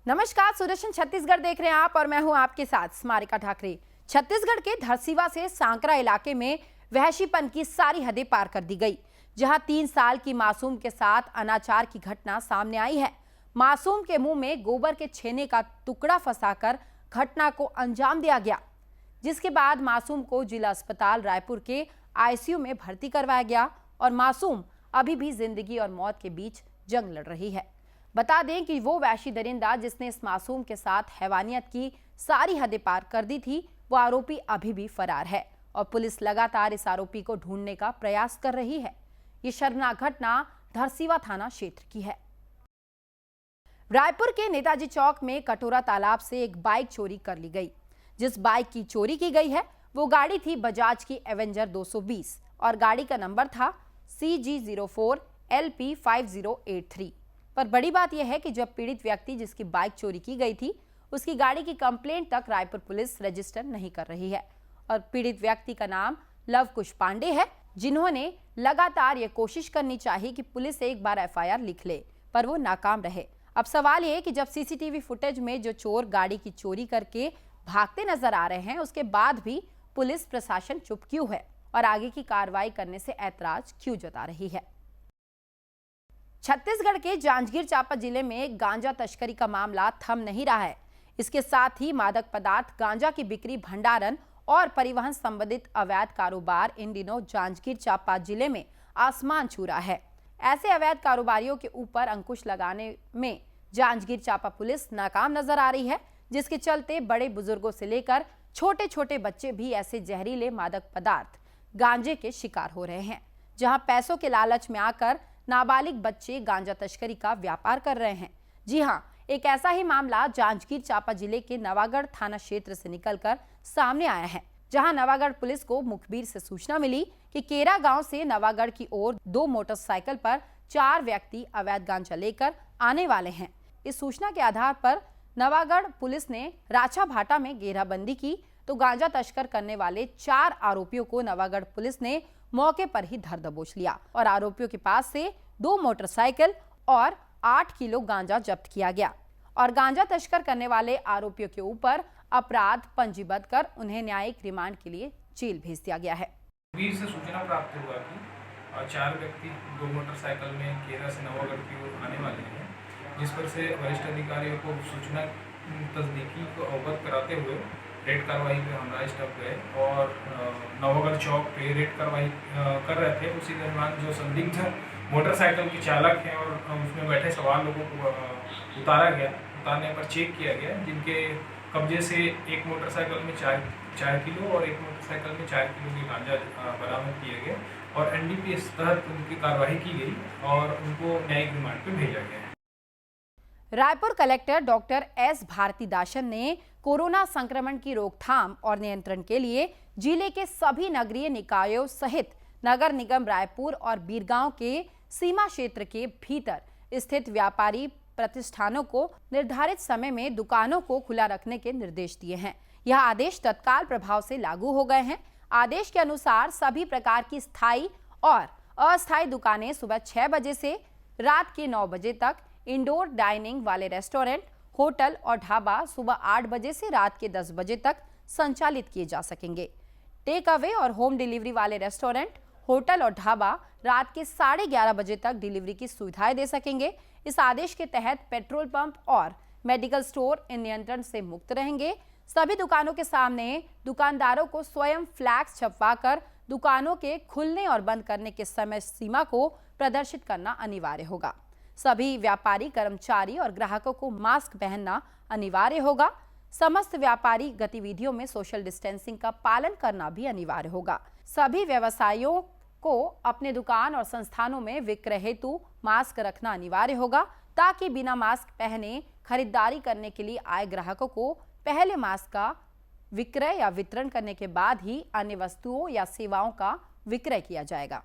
नमस्कार, सुदर्शन छत्तीसगढ़ देख रहे हैं आप और मैं हूं आपके साथ स्मारिका ठाकरे। छत्तीसगढ़ के धरसीवा से सांकरा इलाके में वहशीपन की सारी हदें पार कर दी गई, जहां 3 साल की मासूम के साथ अनाचार की घटना सामने आई है। मासूम के मुंह में गोबर के छेने का टुकड़ा फंसाकर घटना को अंजाम दिया गया, जिसके बाद मासूम को जिला अस्पताल रायपुर के आईसीयू में भर्ती करवाया गया और मासूम अभी भी जिंदगी और मौत के बीच जंग लड़ रही है। बता दें कि वो वैशी दरिंदा जिसने इस मासूम के साथ हैवानियत की सारी हदें पार कर दी थी, वो आरोपी अभी भी फरार है और पुलिस लगातार इस आरोपी को ढूंढने का प्रयास कर रही है। ये शर्मनाक घटना धरसीवा थाना क्षेत्र की है। रायपुर के नेताजी चौक में कटोरा तालाब से एक बाइक चोरी कर ली गई। जिस बाइक की चोरी की गई है वो गाड़ी थी बजाज की एवेंजर 220 और गाड़ी का नंबर था CG04 LP 5083। पर बड़ी बात यह है कि जब पीड़ित व्यक्ति जिसकी बाइक चोरी की गई थी उसकी गाड़ी की कंप्लेंट तक रायपुर पुलिस रजिस्टर नहीं कर रही है और पीड़ित व्यक्ति का नाम लव कुश पांडे है, जिन्होंने लगातार ये कोशिश करनी चाहिए कि पुलिस एक बार FIR लिख ले, पर वो नाकाम रहे। अब सवाल ये है कि जब CCTV फुटेज में जो चोर गाड़ी की चोरी करके भागते नजर आ रहे हैं, उसके बाद भी पुलिस प्रशासन चुप क्यों है और आगे की कार्रवाई करने से ऐतराज क्यों जता रही है। छत्तीसगढ़ के जांजगीर चांपा जिले में गांजा तस्करी का मामला थम नहीं रहा है। इसके साथ ही मादक पदार्थ, गांजा की बिक्री, भंडारण और परिवहन संबंधित अवैध कारोबार इन दिनों जांजगीर चांपा जिले में आसमान छू रहा है। ऐसे अवैध कारोबारियों के ऊपर अंकुश लगाने में जांजगीर चांपा पुलिस नाकाम नजर आ रही है, जिसके चलते बड़े बुजुर्गों से लेकर छोटे छोटे बच्चे भी ऐसे जहरीले मादक पदार्थ गांजे के शिकार हो रहे हैं, जहां पैसों के लालच में आकर नाबालिग बच्चे गांजा तस्करी का व्यापार कर रहे हैं। जी हां, एक ऐसा ही मामला जांजगीर चांपा जिले के नवागढ़ थाना क्षेत्र से निकलकर सामने आया है, जहां नवागढ़ पुलिस को मुखबिर से सूचना मिली कि केरा गांव से नवागढ़ की ओर 2 मोटरसाइकिल पर 4 व्यक्ति अवैध गांजा लेकर आने वाले हैं। इस सूचना के आधार पर नवागढ़ पुलिस ने राछा भाटा में घेराबंदी की तो गांजा तस्कर करने वाले 4 आरोपियों को नवागढ़ पुलिस ने मौके पर ही धर दबोच लिया और आरोपियों के पास से 2 मोटरसाइकिल और 8 किलो गांजा जब्त किया गया और गांजा तस्कर करने वाले आरोपियों के ऊपर अपराध पंजीबद्ध कर उन्हें न्यायिक रिमांड के लिए जेल भेज दिया गया है। वीर से सूचना प्राप्त हुआ कि 4 व्यक्ति 2 मोटरसाइकिल में केरा से नवागढ़ की ओर आने वाले हैं, जिस पर से वरिष्ठ अधिकारियों को सूचना तस्दीकी को अवगत कराते हुए रेड कार्रवाई में हम स्टॉप गए और नवागढ़ चौक पे रेड कार्रवाई कर रहे थे। उसी दरमियान जो संदिग्ध मोटरसाइकिल के चालक हैं और उसमें बैठे सवार लोगों को उतारा गया। उतारने पर चेक किया गया, जिनके कब्जे से एक मोटरसाइकिल में 4 किलो और एक मोटरसाइकिल में 4 किलो के गांजा बरामद किए गए और NDPS तहत उनकी कार्रवाई की गई और उनको न्यायिक रिमांड पर भेजा गया है। Raipur collector doctor S Bharathidasan ने कोरोना संक्रमण की रोकथाम और नियंत्रण के लिए जिले के सभी नगरीय निकायों सहित नगर निगम रायपुर और बीरगांव के सीमा क्षेत्र के भीतर स्थित व्यापारी प्रतिष्ठानों को निर्धारित समय में दुकानों को खुला रखने के निर्देश दिए हैं। यह आदेश तत्काल प्रभाव से लागू हो गए हैं। आदेश के अनुसार सभी प्रकार की स्थायी और अस्थायी दुकानें सुबह 6 बजे से रात के 9 बजे तक, इंडोर डाइनिंग वाले रेस्टोरेंट, होटल और ढाबा सुबह 8 बजे से रात के 10 बजे तक संचालित किए जा सकेंगे। टेक अवे और होम डिलीवरी वाले रेस्टोरेंट, होटल और ढाबा रात के 11:30 बजे तक डिलीवरी की सुविधाएं दे सकेंगे। इस आदेश के तहत पेट्रोल पंप और मेडिकल स्टोर इन नियंत्रण से मुक्त रहेंगे। सभी दुकानों के सामने दुकानदारों को स्वयं फ्लैक्स छपवाकर दुकानों के खुलने और बंद करने के समय सीमा को प्रदर्शित करना अनिवार्य होगा। सभी व्यापारी, कर्मचारी और ग्राहकों को मास्क पहनना अनिवार्य होगा। समस्त व्यापारी गतिविधियों में सोशल डिस्टेंसिंग का पालन करना भी अनिवार्य होगा। सभी व्यवसायियों को अपने दुकान और संस्थानों में विक्रय हेतु मास्क रखना अनिवार्य होगा, ताकि बिना मास्क पहने खरीदारी करने के लिए आए ग्राहकों को पहले मास्क का विक्रय या वितरण करने के बाद ही अन्य वस्तुओं या सेवाओं का विक्रय किया जाएगा।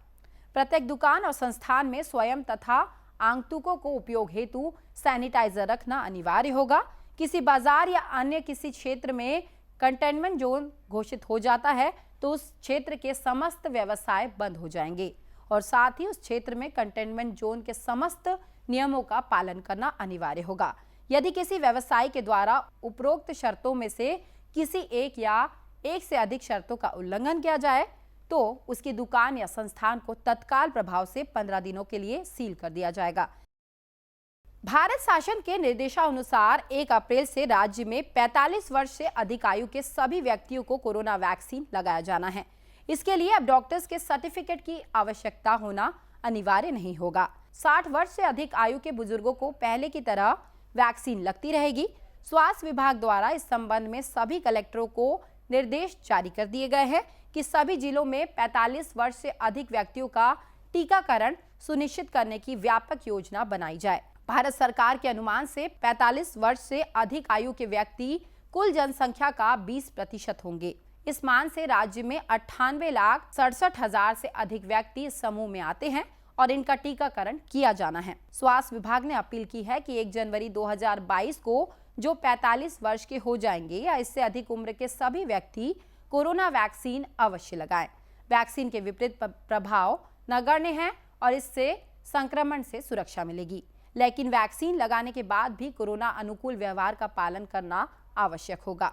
प्रत्येक दुकान और संस्थान में स्वयं तथा आगंतुकों को उपयोग हेतु सैनिटाइजर रखना अनिवार्य होगा। किसी बाजार या अन्य किसी क्षेत्र में कंटेनमेंट जोन घोषित हो जाता है तो उस क्षेत्र के समस्त व्यवसाय बंद हो जाएंगे और साथ ही उस क्षेत्र में कंटेनमेंट जोन के समस्त नियमों का पालन करना अनिवार्य होगा। यदि किसी व्यवसायी के द्वारा उपरोक्त शर्तों में से किसी एक या एक से अधिक शर्तों का उल्लंघन किया जाए तो उसकी दुकान या संस्थान को तत्काल प्रभाव से 15 दिनों के लिए सील कर दिया जाएगा। भारत शासन के निर्देशानुसार 1 अप्रैल से राज्य में 45 वर्ष से अधिक आयु के सभी व्यक्तियों को कोरोना वैक्सीन लगाया जाना है। इसके लिए अब डॉक्टर्स के सर्टिफिकेट की आवश्यकता होना अनिवार्य नहीं होगा। 60 वर्ष से अधिक आयु के बुजुर्गों को पहले की तरह वैक्सीन लगती रहेगी। स्वास्थ्य विभाग द्वारा इस संबंध में सभी कलेक्टरों को निर्देश जारी कर दिए गए हैं कि सभी जिलों में 45 वर्ष से अधिक व्यक्तियों का टीकाकरण सुनिश्चित करने की व्यापक योजना बनाई जाए। भारत सरकार के अनुमान से 45 वर्ष से अधिक आयु के व्यक्ति कुल जनसंख्या का 20% होंगे। इस मान से राज्य में 98,67,000 से अधिक व्यक्ति इस समूह में आते हैं और इनका टीकाकरण किया जाना है। स्वास्थ्य विभाग ने अपील की है कि 1 जनवरी 2022 को जो 45 वर्ष के हो जाएंगे या इससे अधिक उम्र के सभी व्यक्ति कोरोना वैक्सीन अवश्य लगाएं। वैक्सीन के विपरीत प्रभाव नगण्य हैं और इससे संक्रमण से सुरक्षा मिलेगी, लेकिन वैक्सीन लगाने के बाद भी कोरोना अनुकूल व्यवहार का पालन करना आवश्यक होगा।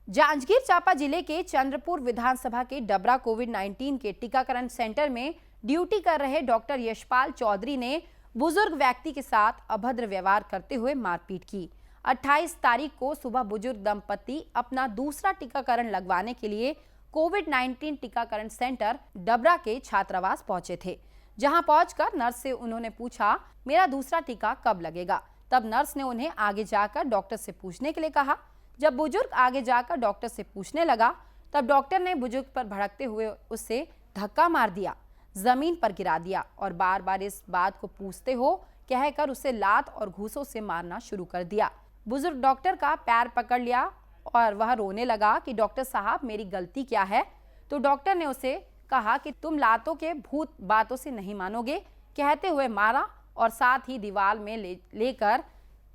जांजगीर चांपा जिले के चंद्रपुर विधानसभा के डबरा कोविड-19 के टीकाकरण सेंटर में ड्यूटी कर रहे डॉक्टर यशपाल चौधरी ने बुजुर्ग व्यक्ति के साथ अभद्र व्यवहार करते हुए मारपीट की। 28 तारीख को सुबह बुजुर्ग दंपति अपना दूसरा टीकाकरण लगवाने के लिए कोविड-19 टीकाकरण सेंटर डबरा के छात्रावास पहुंचे थे। जहां पहुंचकर नर्स से उन्होंने पूछा, मेरा दूसरा टीका कब लगेगा? तब नर्स ने उन्हें आगे जाकर डॉक्टर से पूछने के लिए कहा। जब बुजुर्ग आगे जाकर डॉक्टर से पूछने लगा, तब डॉक्टर ने बुजुर्ग पर भड़कते हुए उससे धक्का मार दिया, जमीन पर गिरा दिया और बार बार इस बात को पूछते हो कहकर उसे लात और घूसों से मारना शुरू कर दिया। बुजुर्ग डॉक्टर का पैर पकड़ लिया और वह रोने लगा कि डॉक्टर साहब मेरी गलती क्या है? तो डॉक्टर ने उसे कहा कि तुम लातों के भूत बातों से नहीं मानोगे, कहते हुए मारा और साथ ही दीवार में लेकर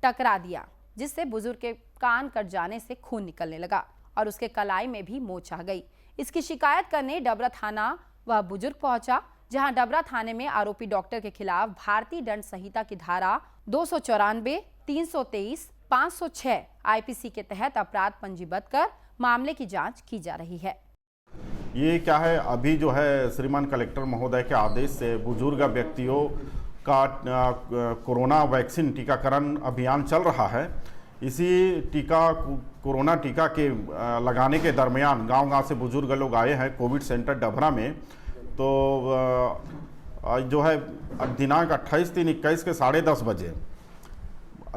टकरा दिया, जिससे बुजुर्ग के कान कट जाने से खून निकलने लगा और उसके कलाई में भी मोच आ गई। इसकी शिकायत करने डबरा थाना वह बुजुर्ग पहुंचा, जहां डबरा थाने में आरोपी डॉक्टर के खिलाफ भारतीय दंड संहिता की धारा 294, 323, 506 आईपीसी के तहत अपराध पंजीबद्ध कर मामले की जांच की जा रही है। ये क्या है, अभी जो है श्रीमान कलेक्टर महोदय के आदेश से बुजुर्ग व्यक्तियों का कोरोना वैक्सीन टीकाकरण अभियान चल रहा है। इसी कोरोना टीका के लगाने के दरमियान गांव-गांव से बुजुर्ग लोग आए हैं कोविड सेंटर डबरा में। तो जो है दिनांक 28/3/21 के 10:30 बजे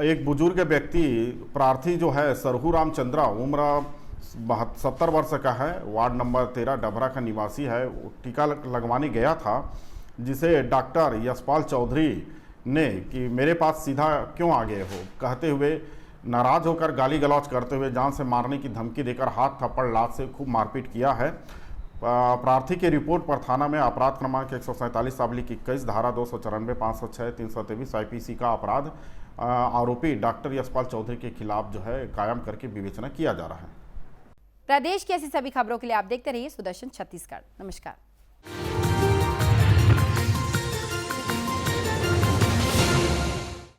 एक बुजुर्ग व्यक्ति प्रार्थी जो है सरहू रामचंद्रा, उम्र 70 वर्ष का है, वार्ड नंबर 13 डबरा का निवासी है, टीका लगवाने गया था, जिसे डॉक्टर यशपाल चौधरी ने कि मेरे पास सीधा क्यों आ गए हो कहते हुए नाराज होकर गाली गलौज करते हुए जान से मारने की धमकी देकर हाथ थप्पड़ लात से खूब मारपीट किया है। प्रार्थी की रिपोर्ट पर थाना में अपराध क्रमांक 147/21 धारा 294, 506, 323 आईपीसी का अपराध आरोपी डॉक्टर यशपाल चौधरी के खिलाफ जो है कायम करके विवेचना किया जा रहा है। प्रदेश की ऐसी सभी खबरों के लिए आप देखते रहिए सुदर्शन छत्तीसगढ़। नमस्कार।